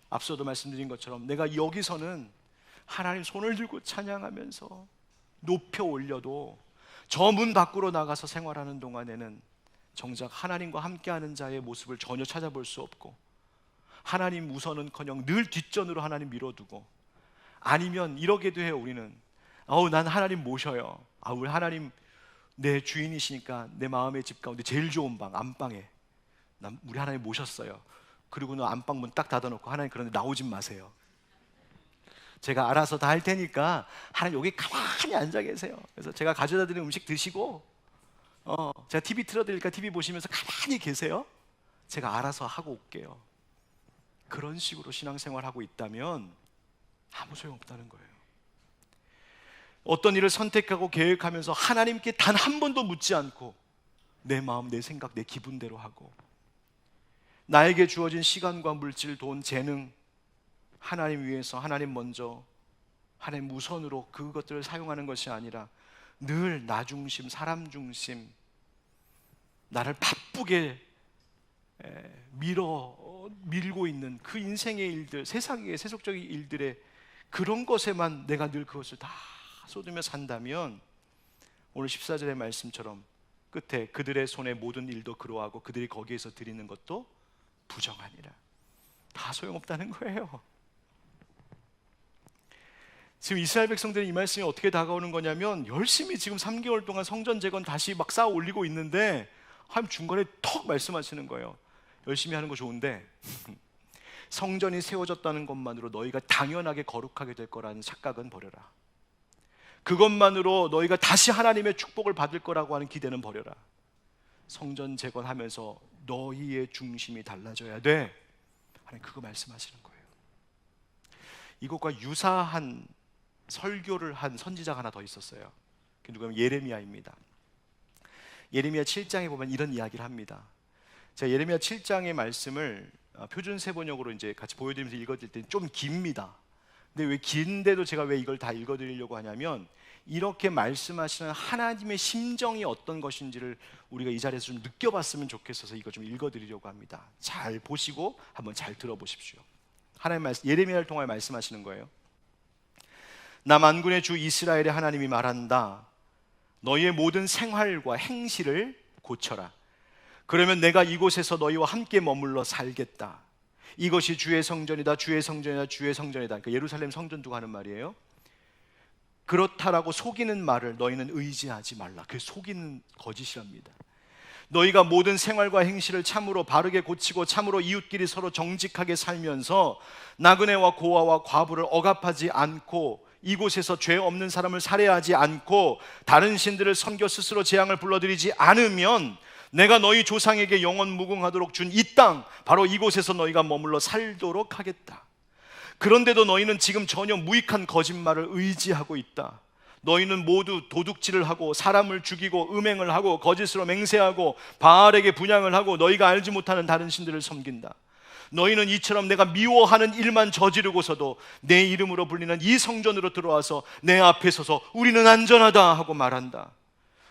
앞서도 말씀드린 것처럼 내가 여기서는 하나님 손을 들고 찬양하면서 높여 올려도 저 문 밖으로 나가서 생활하는 동안에는 정작 하나님과 함께하는 자의 모습을 전혀 찾아볼 수 없고, 하나님 우선은커녕 늘 뒷전으로 하나님 밀어두고, 아니면 이러게도 해요. 우리는 난 하나님 모셔요. 우리 하나님 내 주인이시니까 내 마음의 집 가운데 제일 좋은 방 안방에 우리 하나님 모셨어요. 그리고는 안방 문 딱 닫아놓고 하나님 그런데 나오지 마세요. 제가 알아서 다 할 테니까 하나님 여기 가만히 앉아 계세요. 그래서 제가 가져다 드린 음식 드시고 제가 TV 틀어드리니까 TV 보시면서 가만히 계세요. 제가 알아서 하고 올게요. 그런 식으로 신앙생활하고 있다면 아무 소용없다는 거예요. 어떤 일을 선택하고 계획하면서 하나님께 단 한 번도 묻지 않고 내 마음, 내 생각, 내 기분대로 하고, 나에게 주어진 시간과 물질, 돈, 재능 하나님 위해서, 하나님 먼저, 하나님 우선으로 그것들을 사용하는 것이 아니라 늘 나 중심, 사람 중심, 나를 바쁘게 밀고 있는 그 인생의 일들, 세상의 세속적인 일들의 그런 것에만 내가 늘 그것을 다 쏟으며 산다면, 오늘 14절의 말씀처럼 끝에 그들의 손에 모든 일도 그로하고 그들이 거기에서 드리는 것도 부정하니라. 다 소용없다는 거예요. 지금 이스라엘 백성들은 이 말씀이 어떻게 다가오는 거냐면, 열심히 지금 3개월 동안 성전 재건 다시 막 쌓아 올리고 있는데 하나님 중간에 턱 말씀하시는 거예요. 열심히 하는 거 좋은데 성전이 세워졌다는 것만으로 너희가 당연하게 거룩하게 될 거라는 착각은 버려라. 그것만으로 너희가 다시 하나님의 축복을 받을 거라고 하는 기대는 버려라. 성전 재건하면서 너희의 중심이 달라져야 돼. 하나님 그거 말씀하시는 거예요. 이것과 유사한 설교를 한 선지자가 하나 더 있었어요. 그 누구냐면 예레미야입니다. 예레미야 7장에 보면 이런 이야기를 합니다. 제가 예레미야 7장의 말씀을 표준 세번역으로 이제 같이 보여드리면서 읽어드릴 때 좀 깁니다. 근데 왜 긴데도 제가 왜 이걸 다 읽어드리려고 하냐면, 이렇게 말씀하시는 하나님의 심정이 어떤 것인지를 우리가 이 자리에서 좀 느껴봤으면 좋겠어서 이거 좀 읽어드리려고 합니다. 잘 보시고 한번 잘 들어보십시오. 하나님 말씀, 예레미야를 통하여 말씀하시는 거예요. 나 만군의 주 이스라엘의 하나님이 말한다. 너희의 모든 생활과 행실을 고쳐라. 그러면 내가 이곳에서 너희와 함께 머물러 살겠다. 이것이 주의 성전이다, 주의 성전이다, 주의 성전이다. 그러니까 예루살렘 성전 두고 하는 말이에요. 그렇다라고 속이는 말을 너희는 의지하지 말라. 그게 속이는 거짓이랍니다. 너희가 모든 생활과 행실을 참으로 바르게 고치고 참으로 이웃끼리 서로 정직하게 살면서 나그네와 고아와 과부를 억압하지 않고 이곳에서 죄 없는 사람을 살해하지 않고 다른 신들을 섬겨 스스로 재앙을 불러들이지 않으면 내가 너희 조상에게 영원 무궁하도록 준 이 땅, 바로 이곳에서 너희가 머물러 살도록 하겠다. 그런데도 너희는 지금 전혀 무익한 거짓말을 의지하고 있다. 너희는 모두 도둑질을 하고 사람을 죽이고 음행을 하고 거짓으로 맹세하고 바알에게 분향을 하고 너희가 알지 못하는 다른 신들을 섬긴다. 너희는 이처럼 내가 미워하는 일만 저지르고서도 내 이름으로 불리는 이 성전으로 들어와서 내 앞에 서서 우리는 안전하다 하고 말한다.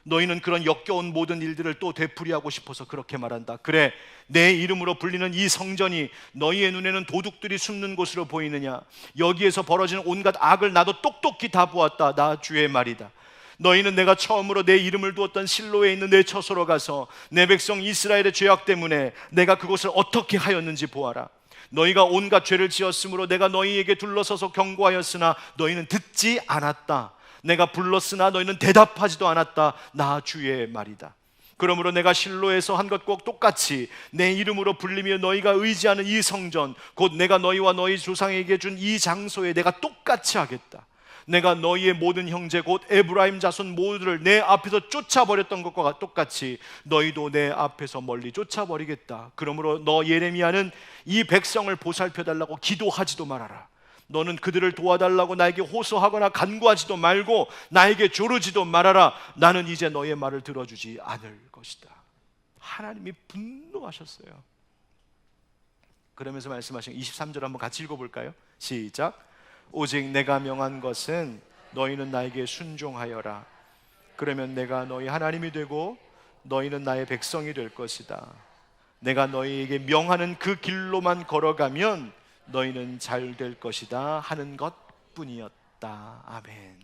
너희는 그런 역겨운 모든 일들을 또 되풀이하고 싶어서 그렇게 말한다. 그래, 내 이름으로 불리는 이 성전이 너희의 눈에는 도둑들이 숨는 곳으로 보이느냐? 여기에서 벌어지는 온갖 악을 나도 똑똑히 다 보았다. 나 주의 말이다. 너희는 내가 처음으로 내 이름을 두었던 실로에 있는 내 처소로 가서 내 백성 이스라엘의 죄악 때문에 내가 그곳을 어떻게 하였는지 보아라. 너희가 온갖 죄를 지었으므로 내가 너희에게 둘러서서 경고하였으나 너희는 듣지 않았다. 내가 불렀으나 너희는 대답하지도 않았다. 나 주의 말이다. 그러므로 내가 실로에서 한 것 꼭 똑같이 내 이름으로 불리며 너희가 의지하는 이 성전, 곧 내가 너희와 너희 조상에게 준 이 장소에 내가 똑같이 하겠다. 내가 너희의 모든 형제 곧 에브라임 자손 모두를 내 앞에서 쫓아버렸던 것과 똑같이 너희도 내 앞에서 멀리 쫓아버리겠다. 그러므로 너 예레미야는 이 백성을 보살펴달라고 기도하지도 말아라. 너는 그들을 도와달라고 나에게 호소하거나 간구하지도 말고 나에게 조르지도 말아라. 나는 이제 너의 말을 들어주지 않을 것이다. 하나님이 분노하셨어요. 그러면서 말씀하신 23절 한번 같이 읽어볼까요? 시작. 오직 내가 명한 것은 너희는 나에게 순종하여라. 그러면 내가 너희 하나님이 되고 너희는 나의 백성이 될 것이다. 내가 너희에게 명하는 그 길로만 걸어가면 너희는 잘 될 것이다 하는 것뿐이었다. 아멘.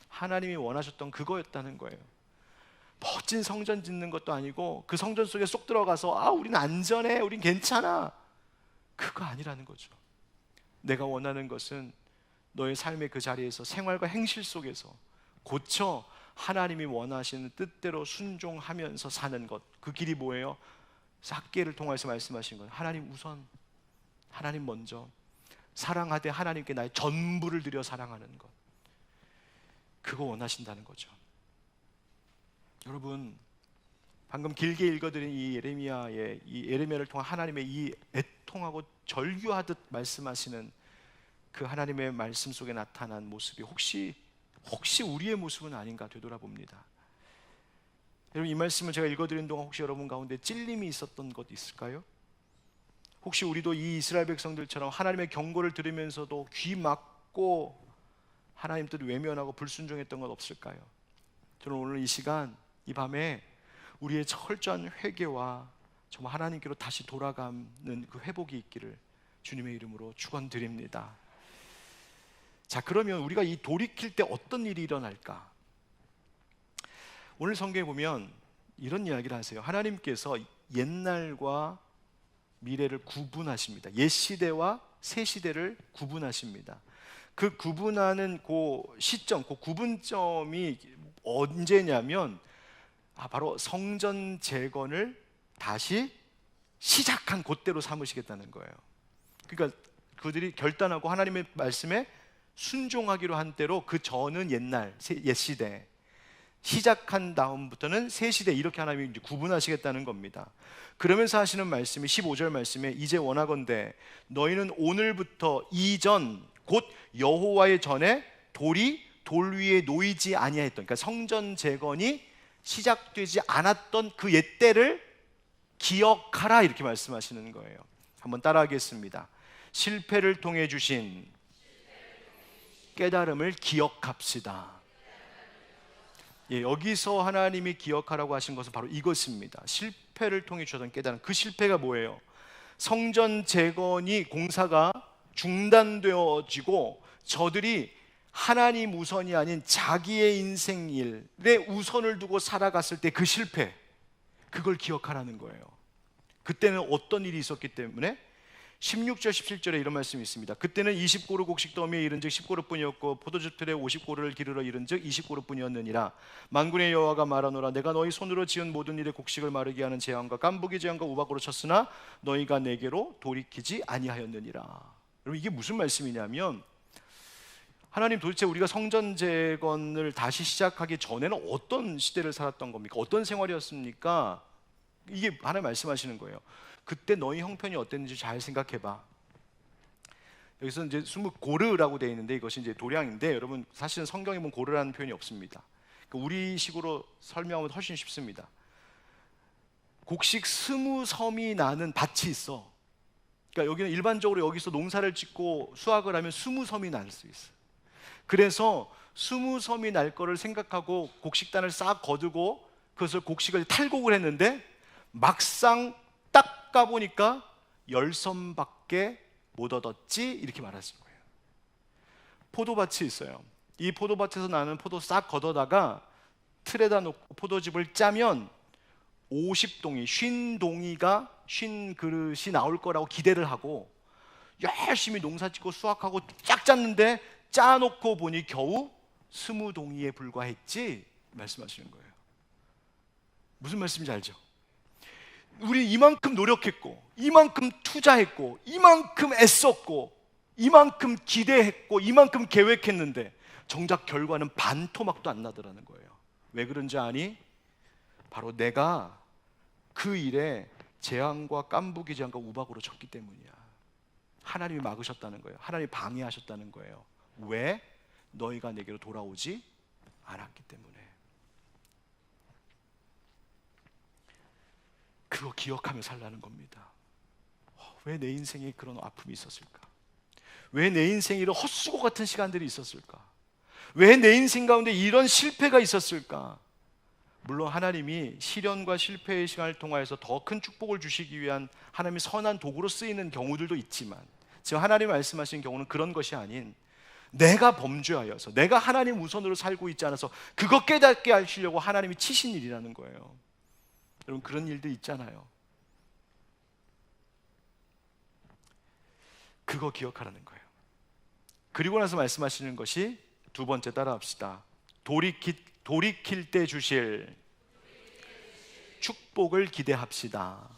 하나님이 원하셨던 그거였다는 거예요. 멋진 성전 짓는 것도 아니고 그 성전 속에 쏙 들어가서 우리는 안전해, 우린 괜찮아, 그거 아니라는 거죠. 내가 원하는 것은 너의 삶의 그 자리에서 생활과 행실 속에서 고쳐 하나님이 원하시는 뜻대로 순종하면서 사는 것. 그 길이 뭐예요? 삭개를 통해서 말씀하신 거예요. 하나님 우선, 하나님 먼저, 사랑하되 하나님께 나의 전부를 드려 사랑하는 것. 그거 원하신다는 거죠. 여러분, 방금 길게 읽어드린 이 예레미야의 이 예레미야를 통한 하나님의 이 애통하고 절규하듯 말씀하시는 그 하나님의 말씀 속에 나타난 모습이 혹시 우리의 모습은 아닌가 되돌아봅니다. 여러분, 이 말씀을 제가 읽어드리는 동안 혹시 여러분 가운데 찔림이 있었던 것 있을까요? 혹시 우리도 이 이스라엘 백성들처럼 하나님의 경고를 들으면서도 귀 막고 하나님 뜻을 외면하고 불순종했던 것 없을까요? 저는 오늘 이 시간, 이 밤에 우리의 철저한 회개와 정말 하나님께로 다시 돌아가는 그 회복이 있기를 주님의 이름으로 축원드립니다. 자, 그러면 우리가 이 돌이킬 때 어떤 일이 일어날까? 오늘 성경에 보면 이런 이야기를 하세요. 하나님께서 옛날과 미래를 구분하십니다. 옛 시대와 새 시대를 구분하십니다. 그 구분하는 그 시점, 그 구분점이 언제냐면 바로 성전 재건을 다시 시작한 그때로 삼으시겠다는 거예요. 그러니까 그들이 결단하고 하나님의 말씀에 순종하기로 한 때로 그 전은 옛날, 옛 시대, 시작한 다음부터는 새 시대, 이렇게 하나님이 이제 구분하시겠다는 겁니다. 그러면서 하시는 말씀이 15절 말씀에 이제 원하건대 너희는 오늘부터 이전 곧 여호와의 전에 돌이 돌 위에 놓이지 아니하였던, 그러니까 성전 재건이 시작되지 않았던 그 옛 때를 기억하라, 이렇게 말씀하시는 거예요. 한번 따라하겠습니다. 실패를 통해 주신 깨달음을 기억합시다. 여기서 하나님이 기억하라고 하신 것은 바로 이것입니다. 실패를 통해 주셨던 깨달음. 그 실패가 뭐예요? 성전 재건이 공사가 중단되어지고 저들이 하나님 우선이 아닌 자기의 인생 일에 우선을 두고 살아갔을 때 그 실패, 그걸 기억하라는 거예요. 그때는 어떤 일이 있었기 때문에 16절 17절에 이런 말씀이 있습니다. 그때는 20고루 곡식 더미에 이른즉 10고루뿐이었고 포도주 틀에 50고루를 기르러 이른즉 20고루뿐이었느니라. 만군의 여호와가 말하노라. 내가 너희 손으로 지은 모든 일의 곡식을 마르게 하는 재앙과 깐부기 재앙과 우박으로 쳤으나 너희가 내게로 돌이키지 아니하였느니라. 여러분, 이게 무슨 말씀이냐면, 하나님 도대체 우리가 성전 재건을 다시 시작하기 전에는 어떤 시대를 살았던 겁니까? 어떤 생활이었습니까? 이게 하나님 말씀하시는 거예요. 그때 너희 형편이 어땠는지 잘 생각해봐. 여기서 이제 20고르라고 되어 있는데 이것이 이제 도량인데, 여러분 사실은 성경에 보면 고르라는 표현이 없습니다. 그러니까 우리식으로 설명하면 훨씬 쉽습니다. 곡식 20섬이 나는 밭이 있어. 그러니까 여기는 일반적으로 여기서 농사를 짓고 수확을 하면 20섬이 날 수 있어. 그래서 20섬이 날 거를 생각하고 곡식단을 싹 거두고 그것을 곡식을 탈곡을 했는데, 막상 딱 까보니까 10섬밖에 못 얻었지, 이렇게 말하신 거예요. 포도밭이 있어요. 이 포도밭에서 나는 포도 싹 걷어다가 틀에다 놓고 포도즙을 짜면 50동이, 50동이가 50그릇이 나올 거라고 기대를 하고 열심히 농사짓고 수확하고 쫙 짰는데 짜놓고 보니 겨우 20동이에 불과했지, 말씀하시는 거예요. 무슨 말씀인지 알죠? 우리 이만큼 노력했고, 이만큼 투자했고, 이만큼 애썼고, 이만큼 기대했고, 이만큼 계획했는데 정작 결과는 반토막도 안 나더라는 거예요. 왜 그런지 아니? 바로 내가 그 일에 재앙과 깐부기 재앙과 우박으로 쳤기 때문이야. 하나님이 막으셨다는 거예요. 하나님이 방해하셨다는 거예요. 왜? 너희가 내게로 돌아오지 않았기 때문에. 그거 기억하며 살라는 겁니다. 왜 내 인생에 그런 아픔이 있었을까? 왜 내 인생에 이런 헛수고 같은 시간들이 있었을까? 왜 내 인생 가운데 이런 실패가 있었을까? 물론 하나님이 시련과 실패의 시간을 통하여서 더 큰 축복을 주시기 위한 하나님의 선한 도구로 쓰이는 경우들도 있지만, 지금 하나님이 말씀하시는 경우는 그런 것이 아닌, 내가 범죄하여서 내가 하나님 우선으로 살고 있지 않아서 그거 깨닫게 하시려고 하나님이 치신 일이라는 거예요. 여러분, 그런 일들 있잖아요. 그거 기억하라는 거예요. 그리고 나서 말씀하시는 것이 두 번째, 따라합시다. 돌이킬 때 주실 축복을 기대합시다.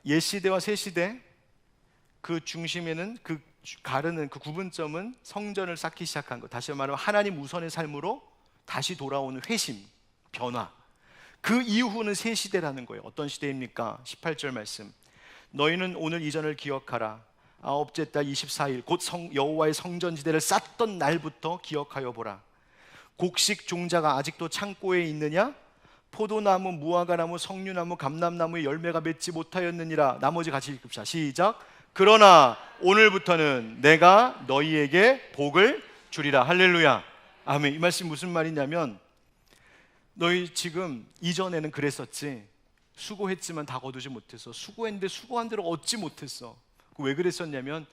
옛 시대와 새 시대, 그 중심에는, 그 가르는 그 구분점은 성전을 쌓기 시작한 것, 다시 말하면 하나님 우선의 삶으로 다시 돌아오는 회심, 변화. 그 이후는 새 시대라는 거예요. 어떤 시대입니까? 18절 말씀. 너희는 오늘 이전을 기억하라. 아홉째 달 24일 곧 여호와의 성전지대를 쌓던 날부터 기억하여 보라. 곡식 종자가 아직도 창고에 있느냐? 포도나무, 무화과나무, 석류나무, 감람나무의 열매가 맺지 못하였느니라. 나머지 같이 읽읍시다. 시작. 그러나 오늘부터는 내가 너희에게 복을 주리라. 할렐루야. 아멘. 이 말씀 무슨 말이냐면, 너희 지금 이전에는 그랬었지. 수고했지만 다 거두지 못했어. 수고했는데 수고한 대로 얻지 못했어. 왜 그랬었냐면,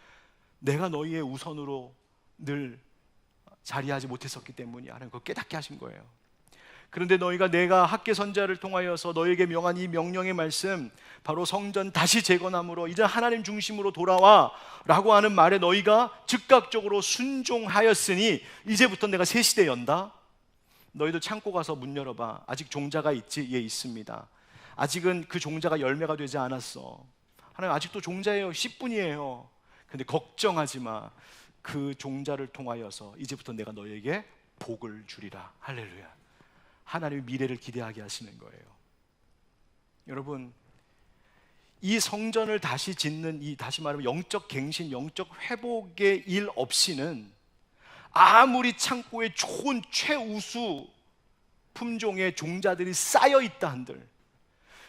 내가 너희의 우선으로 늘 자리하지 못했었기 때문이야. 하나님 그걸 깨닫게 하신 거예요. 그런데 너희가 내가 학개 선자를 통하여서 너희에게 명한 이 명령의 말씀, 바로 성전 다시 재건함으로 이제 하나님 중심으로 돌아와 라고 하는 말에 너희가 즉각적으로 순종하였으니 이제부터 내가 새 시대 연다. 너희도 창고 가서 문 열어봐. 아직 종자가 있지? 예, 있습니다. 아직은 그 종자가 열매가 되지 않았어. 하나님 아직도 종자예요. 씨뿐이에요. 근데 걱정하지 마. 그 종자를 통하여서 이제부터 내가 너에게 복을 주리라. 할렐루야. 하나님의 미래를 기대하게 하시는 거예요. 여러분, 이 성전을 다시 짓는, 이 다시 말하면 영적 갱신, 영적 회복의 일 없이는 아무리 창고에 좋은 최우수 품종의 종자들이 쌓여 있다 한들,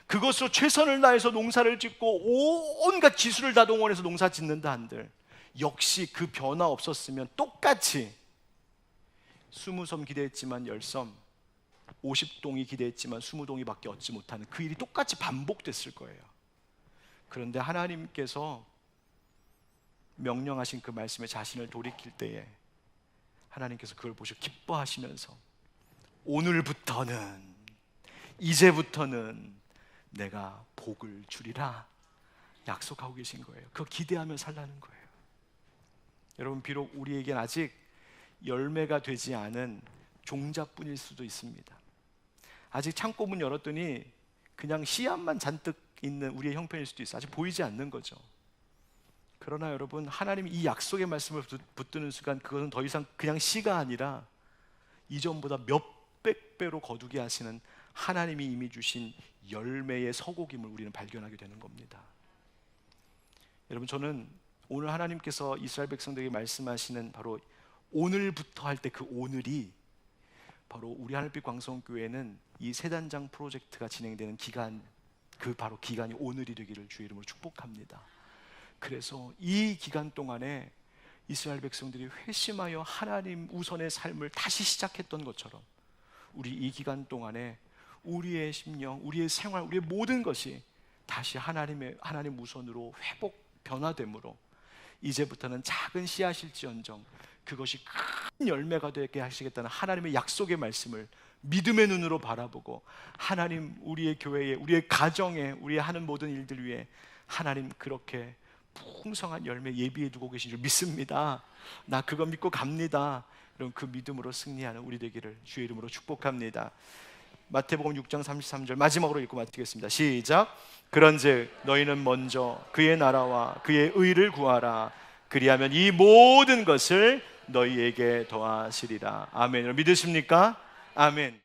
그것으로 최선을 다해서 농사를 짓고 온갖 기술을 다 동원해서 농사 짓는다 한들, 역시 그 변화 없었으면 똑같이 20섬 기대했지만 10섬, 50동이 기대했지만 20동이 밖에 얻지 못하는 그 일이 똑같이 반복됐을 거예요. 그런데 하나님께서 명령하신 그 말씀에 자신을 돌이킬 때에 하나님께서 그걸 보시고 기뻐하시면서, 오늘부터는, 이제부터는 내가 복을 주리라. 약속하고 계신 거예요. 그거 기대하며 살라는 거예요. 여러분, 비록 우리에겐 아직 열매가 되지 않은 종자뿐일 수도 있습니다. 아직 창고문 열었더니 그냥 씨앗만 잔뜩 있는 우리의 형편일 수도 있어요. 아직 보이지 않는 거죠. 그러나 여러분, 하나님이 이 약속의 말씀을 붙드는 순간 그것은 더 이상 그냥 씨가 아니라 이전보다 몇백 배로 거두게 하시는 하나님이 이미 주신 열매의 서곡임을 우리는 발견하게 되는 겁니다. 여러분, 저는 오늘 하나님께서 이스라엘 백성들에게 말씀하시는 바로 오늘부터 할 때 그 오늘이 바로 우리 하늘빛 광성교회는 이 세단장 프로젝트가 진행되는 기간, 그 바로 기간이 오늘이 되기를 주의 이름으로 축복합니다. 그래서 이 기간 동안에 이스라엘 백성들이 회심하여 하나님 우선의 삶을 다시 시작했던 것처럼 우리 이 기간 동안에 우리의 심령, 우리의 생활, 우리의 모든 것이 다시 하나님 우선으로 회복, 변화됨으로 이제부터는 작은 씨앗일지언정 그것이 큰 열매가 되게 하시겠다는 하나님의 약속의 말씀을 믿음의 눈으로 바라보고 하나님 우리의 교회에, 우리의 가정에, 우리의 하는 모든 일들 위해 하나님 그렇게 풍성한 열매 예비해 두고 계신 줄 믿습니다. 나 그거 믿고 갑니다. 그럼 그 믿음으로 승리하는 우리 되기를 주의 이름으로 축복합니다. 마태복음 6장 33절 마지막으로 읽고 마치겠습니다. 시작. 그런즉 너희는 먼저 그의 나라와 그의 의를 구하라. 그리하면 이 모든 것을 너희에게 더하시리라. 아멘. 믿으십니까? 아멘.